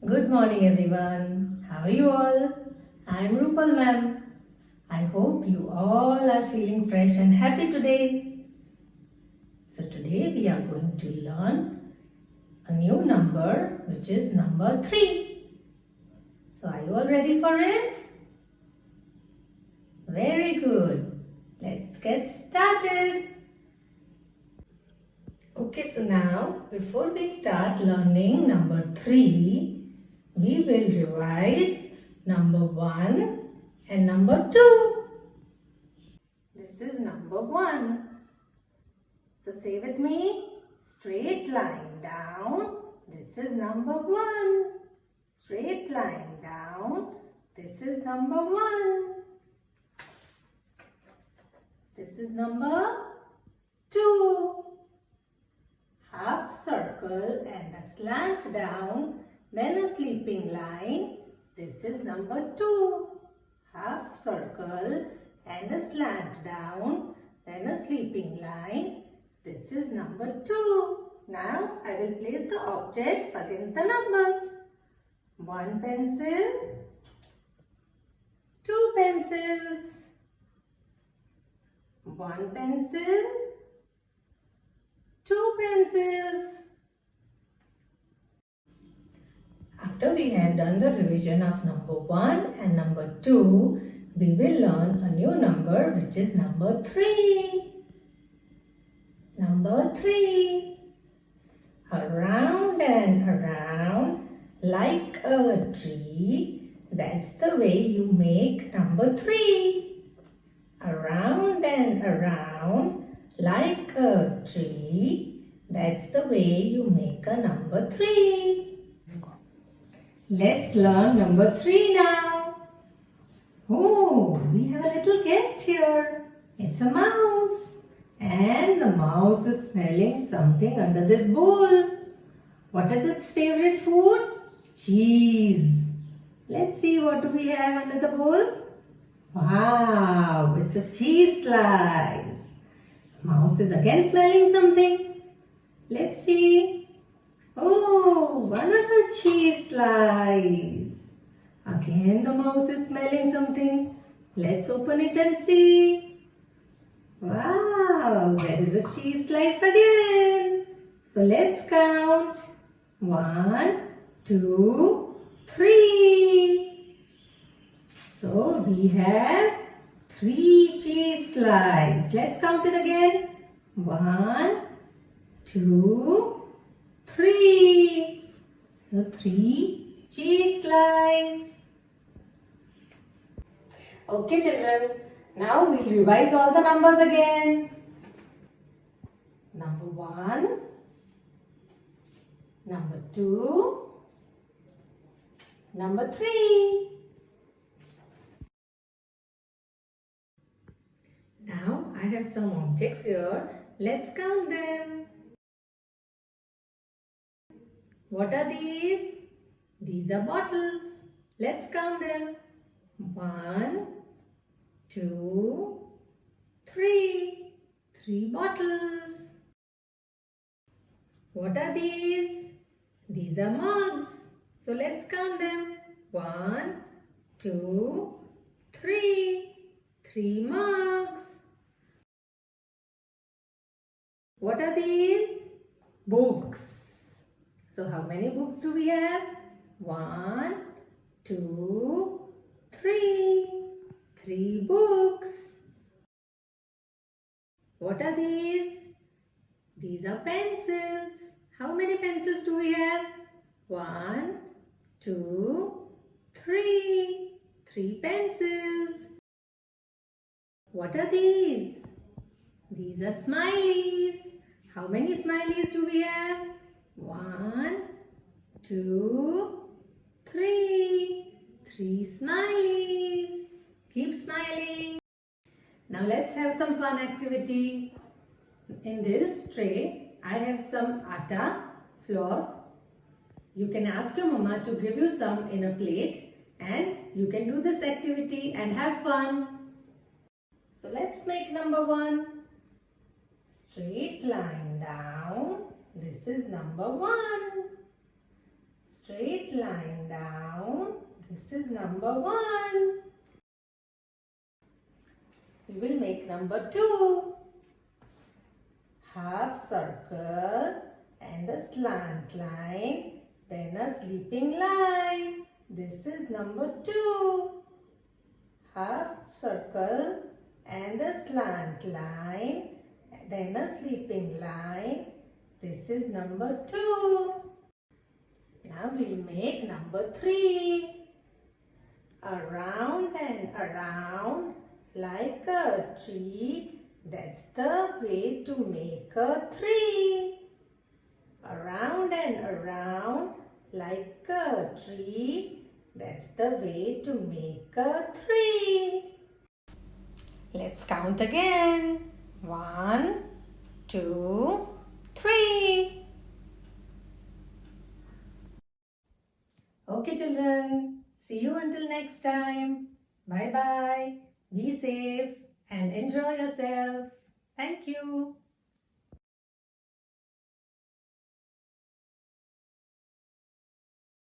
Good morning everyone. How are you all? I am Rupal ma'am. I hope you all are feeling fresh and happy today. So today we are going to learn a new number which is number 3. So are you all ready for it? Very good. Let's get started. Okay, so now before we start learning number 3, we will revise number 1 and number 2. This is number 1. So say with me, straight line down. This is number 1. Straight line down. This is number 1. This is number 2. Half circle and a slant down. Then a sleeping line. This is number 2. Half circle and a slant down. Then a sleeping line. This is number 2. Now I will place the objects against the numbers. 1 pencil. 2 pencils. 1 pencil. 2 pencils. After we have done the revision of number 1 and number 2, we will learn a new number which is number 3. Number 3. Around and around like a tree. That's the way you make number 3. Around and around like a tree. That's the way you make a number 3. Let's learn number 3 now. Oh, we have a little guest here. It's a mouse. And the mouse is smelling something under this bowl. What is its favorite food? Cheese. Let's see, what do we have under the bowl? Wow, it's a cheese slice. Mouse is again smelling something. Let's see. Oh, another cheese slice. Again the mouse is smelling something. Let's open it and see. Wow, there is a cheese slice again. So let's count. 1, 2, 3. So we have 3 cheese slices. Let's count it again. 1, 2, 3. So 3 cheese slices. Okay children, now we'll revise all the numbers again. Number 1, number 2, number 3. Now I have some objects here. Let's count them. What are these? These are bottles. Let's count them. 1, 2, 3. 3 bottles. What are these? These are mugs. So let's count them. 1, 2, 3. 3 mugs. What are these? Books. So how many books do we have? 1, 2, 3. 3 books. What are these? These are pencils. How many pencils do we have? 1, 2, 3. 3 pencils. What are these? These are smileys. How many smileys do we have? 1, 2, 3. 3 smileys. Keep smiling. Now let's have some fun activity. In this tray, I have some atta, flour. You can ask your mama to give you some in a plate and you can do this activity and have fun. So let's make number 1. Straight line down. This is number 1. straight line down. This is number 1. We will make number 2. Half circle and a slant line, then a sleeping line. This is number 2. Half circle and a slant line, then a sleeping line. This is number 2. Now we'll make number 3. Around and around like a tree. That's the way to make a 3. Around and around like a tree. That's the way to make a 3. Let's count again. 1, 2, 3. Okay children, see you until next time. Bye bye. Be safe and enjoy yourself. Thank you.